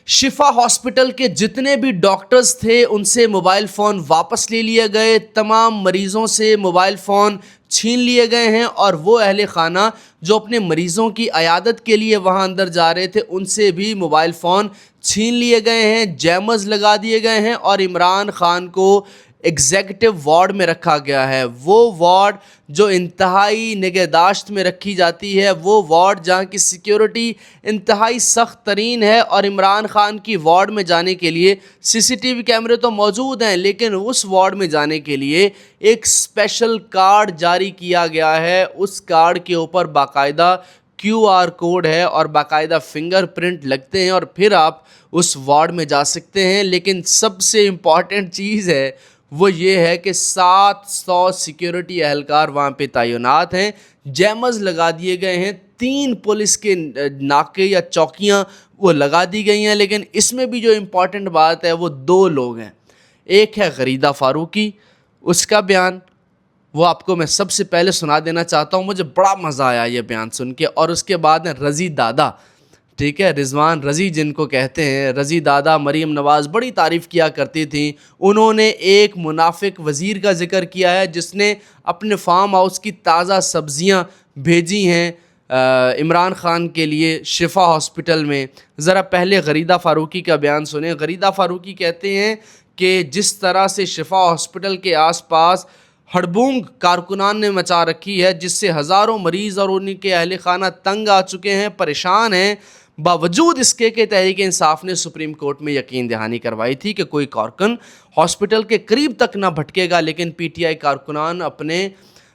शिफा hospital के जितने भी डॉक्टर्स थे उनसे मोबाइल फ़ोन वापस ले लिए गए। तमाम मरीज़ों से मोबाइल फ़ोन छीन लिए गए हैं और वो अहले खाना जो अपने मरीज़ों की अयादत के लिए वहाँ अंदर जा रहे थे उनसे भी मोबाइल फ़ोन छीन लिए गए हैं, जैमर्स लगा दिए गए हैं और इमरान खान को एग्जेक्टिव वार्ड में रखा गया है। वो वार्ड जो इंतहाई निगहदाश्त में रखी जाती है, वो वार्ड जहाँ की सिक्योरिटी इंतहाई सख्त तरीन है और इमरान खान की वार्ड में जाने के लिए सीसीटीवी कैमरे तो मौजूद हैं, लेकिन उस वार्ड में जाने के लिए एक स्पेशल कार्ड जारी किया गया है। उस कार्ड के ऊपर बाकायदा QR कोड है और बाकायदा फिंगरप्रिंट लगते हैं और फिर आप उस वार्ड में जा सकते हैं। लेकिन सबसे इम्पॉर्टेंट चीज़ है वो ये है कि 700 सिक्योरिटी एहलकार वहाँ पे तैनात हैं, जैमर्स लगा दिए गए हैं, 3 पुलिस के नाके या चौकियाँ वो लगा दी गई हैं। लेकिन इसमें भी जो इम्पॉर्टेंट बात है वो 2 लोग हैं। एक है गरीदा फ़ारूकी, उसका बयान वो आपको मैं सबसे पहले सुना देना चाहता हूँ। मुझे बड़ा मज़ा आया ये बयान सुन के। और उसके बाद है रज़ी दादा, ठीक है, रिजवान रज़ी जिनको कहते हैं। रज़ी दादा मरीम नवाज़ बड़ी तारीफ़ किया करती थी। उन्होंने एक मुनाफिक वज़ीर का जिक्र किया है जिसने अपने फार्म हाउस की ताज़ा सब्ज़ियाँ भेजी हैं इमरान खान के लिए शिफा हॉस्पिटल में। ज़रा पहले गरीदा फ़ारूकी का बयान सुने। गरीदा फ़ारूकी कहते हैं कि जिस तरह से शिफा हॉस्पिटल के आसपास हड़बूंग कारकुनान ने मचा रखी है, जिससे हज़ारों मरीज़ और उनके अहले खाना तंग आ चुके हैं, परेशान हैं, बावजूद इसके कि तहरीक इंसाफ ने सुप्रीम कोर्ट में यकीन दहानी करवाई थी कि कोई कारकुन हॉस्पिटल के करीब तक ना भटकेगा, लेकिन PTI कारकुनान अपने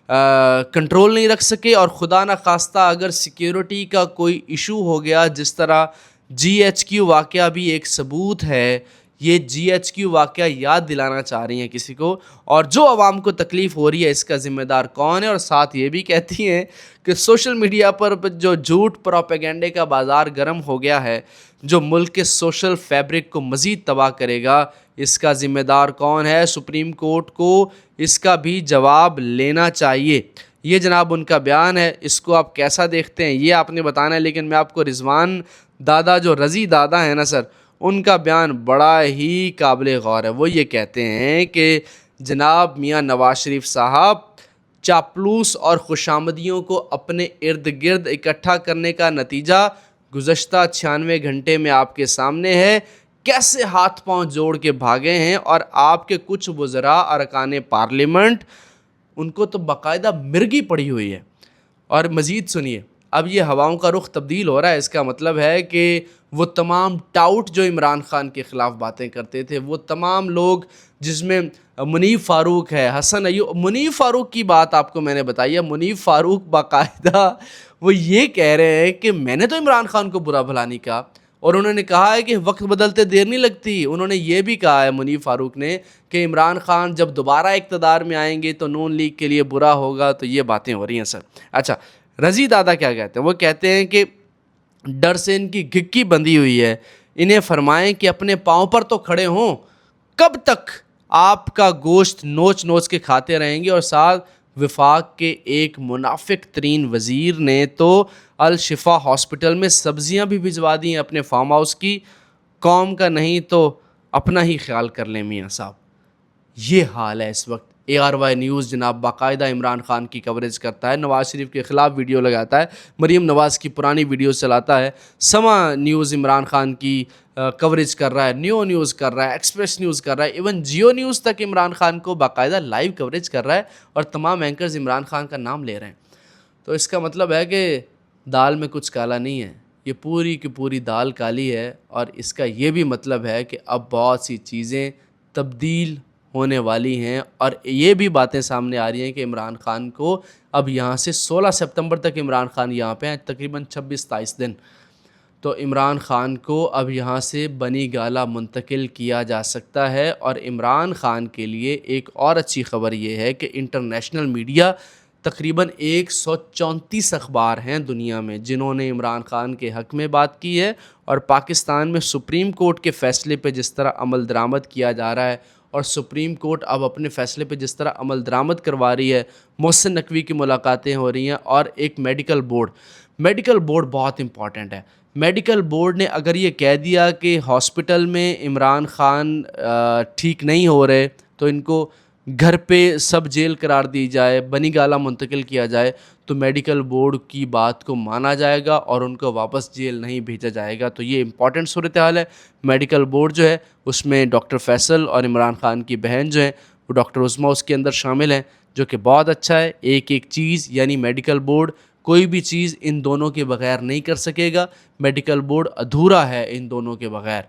कंट्रोल नहीं रख सके और खुदा न खास्ता अगर सिक्योरिटी का कोई इशू हो गया, जिस तरह GHQ वाक़या भी एक सबूत है। ये GHQ वाक़या याद दिलाना चाह रही हैं किसी को, और जो आवाम को तकलीफ़ हो रही है इसका ज़िम्मेदार कौन है। और साथ ये भी कहती हैं कि सोशल मीडिया पर जो झूठ प्रोपेगेंडे का बाज़ार गर्म हो गया है, जो मुल्क के सोशल फैब्रिक को मज़ीद तबाह करेगा, इसका ज़िम्मेदार कौन है। सुप्रीम कोर्ट को इसका भी जवाब लेना चाहिए। ये जनाब उनका बयान है, इसको आप कैसा देखते हैं ये आपने बताना है। लेकिन मैं आपको रिजवान दादा जो रज़ी दादा है ना सर, उनका बयान बड़ा ही काबिल गौर है। वो ये कहते हैं कि जनाब मियाँ नवाज शरीफ साहब चापलूस और खुशामदियों को अपने इर्द गिर्द इकट्ठा करने का नतीजा गुज़श्ता 96 घंटे में आपके सामने है। कैसे हाथ पांव जोड़ के भागे हैं और आपके कुछ वज़रा अरकान पार्लियामेंट, उनको तो बाकायदा मिर्गी पड़ी हुई है। और मज़ीद सुनिए, अब ये हवाओं का रुख तब्दील हो रहा है। इसका मतलब है कि वो तमाम टाउट जो इमरान खान के ख़िलाफ़ बातें करते थे, वो तमाम लोग जिसमें मुनीफ़ फ़ारूक है, हसन अय्यूब, मुनीफ़ फ़ारूक की बात आपको मैंने बताई है। मुनीफ़ फ़ारूक बाकायदा वो ये कह रहे हैं कि मैंने तो इमरान खान को बुरा भला नहीं कहा, और उन्होंने कहा है कि वक्त बदलते देर नहीं लगती। उन्होंने ये भी कहा है मुनीफ़ फ़ारूक ने कि इमरान खान जब दोबारा इक़्तिदार में आएंगे तो नून लीग के लिए बुरा होगा। तो ये बातें हो रही हैं सर। अच्छा, रज़ी दादा क्या कहते हैं? वो कहते हैं कि डर से इनकी घिक्की बंधी हुई है, इन्हें फरमाएं कि अपने पाँव पर तो खड़े हों। कब तक आपका गोश्त नोच नोच के खाते रहेंगे? और साथ वफाक के एक मुनाफिक तरीन वज़ीर ने तो अल शिफा हॉस्पिटल में सब्ज़ियाँ भी भिजवा दी हैं अपने फार्म हाउस की। कौम का नहीं तो अपना ही ख्याल कर लें मियाँ साहब। ये हाल है इस वक्त। ARY न्यूज़ जनाब बाकायदा इमरान खान की कवरेज करता है, नवाज़ शरीफ के ख़िलाफ़ वीडियो लगाता है, मरीम नवाज़ की पुरानी वीडियो चलाता है, समा न्यूज़ इमरान खान की कवरेज कर रहा है, न्यू न्यूज़ कर रहा है, एक्सप्रेस न्यूज़ कर रहा है, इवन जियो न्यूज़ तक इमरान खान को बाकायदा लाइव कवरेज कर रहा है और तमाम एंकर्स इमरान खान का नाम ले रहे हैं। तो इसका मतलब है कि दाल में कुछ काला नहीं है, ये पूरी की पूरी दाल काली है। और इसका ये भी मतलब है कि अब बहुत सी चीज़ें तब्दील होने वाली हैं और ये भी बातें सामने आ रही हैं कि इमरान खान को अब यहाँ से 16 सितंबर तक इमरान खान यहाँ पे हैं, तकरीबन 26-27 दिन। तो इमरान खान को अब यहाँ से बनी गाला मुंतकिल किया जा सकता है। और इमरान खान के लिए एक और अच्छी ख़बर ये है कि इंटरनेशनल मीडिया, तकरीबन 134 अखबार हैं दुनिया में जिन्होंने इमरान खान के हक़ में बात की है। और पाकिस्तान में सुप्रीम कोर्ट के फ़ैसले पे जिस तरह अमल दरामद किया जा रहा है और सुप्रीम कोर्ट अब अपने फ़ैसले पे जिस तरह अमल दरामद करवा रही है, मोहसिन नकवी की मुलाकातें हो रही हैं, और एक मेडिकल बोर्ड बहुत इंपॉर्टेंट है। मेडिकल बोर्ड ने अगर ये कह दिया कि हॉस्पिटल में इमरान खान ठीक नहीं हो रहे तो इनको घर पे सब जेल करार दी जाए, बनी गाला मुंतकिल किया जाए, तो मेडिकल बोर्ड की बात को माना जाएगा और उनको वापस जेल नहीं भेजा जाएगा। तो ये इंपॉर्टेंट सूरत हाल है। मेडिकल बोर्ड जो है उसमें डॉक्टर फैसल और इमरान खान की बहन जो है वो डॉक्टर उस्मा उसके अंदर शामिल हैं, जो कि बहुत अच्छा है। एक एक चीज़ यानी मेडिकल बोर्ड कोई भी चीज़ इन दोनों के बगैर नहीं कर सकेगा। मेडिकल बोर्ड अधूरा है इन दोनों के बगैर।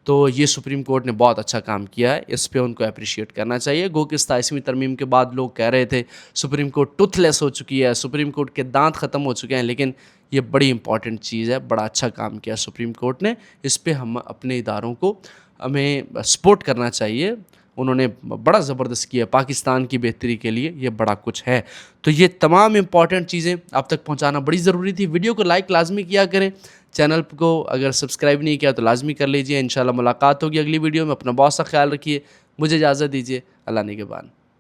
तो ये सुप्रीम कोर्ट ने बहुत अच्छा काम किया है, इस पे उनको अप्रिशिएट करना चाहिए। गो कि 27वीं तरमीम के बाद लोग कह रहे थे सुप्रीम कोर्ट टूथलेस हो चुकी है, सुप्रीम कोर्ट के दांत ख़त्म हो चुके हैं, लेकिन ये बड़ी इंपॉर्टेंट चीज़ है, बड़ा अच्छा काम किया सुप्रीम कोर्ट ने। इस पे हम अपने इदारों को हमें सपोर्ट करना चाहिए। उन्होंने बड़ा ज़बरदस्त किया पाकिस्तान की बेहतरी के लिए, ये बड़ा कुछ है। तो ये तमाम इंपॉर्टेंट चीज़ें आप तक पहुंचाना बड़ी ज़रूरी थी। वीडियो को लाइक लाजमी किया करें, चैनल को अगर सब्सक्राइब नहीं किया तो लाजमी कर लीजिए। इंशाल्लाह मुलाकात होगी अगली वीडियो में। अपना बहुत सा ख्याल रखिए, मुझे इजाज़त दीजिए। अल्लाह निगहबान।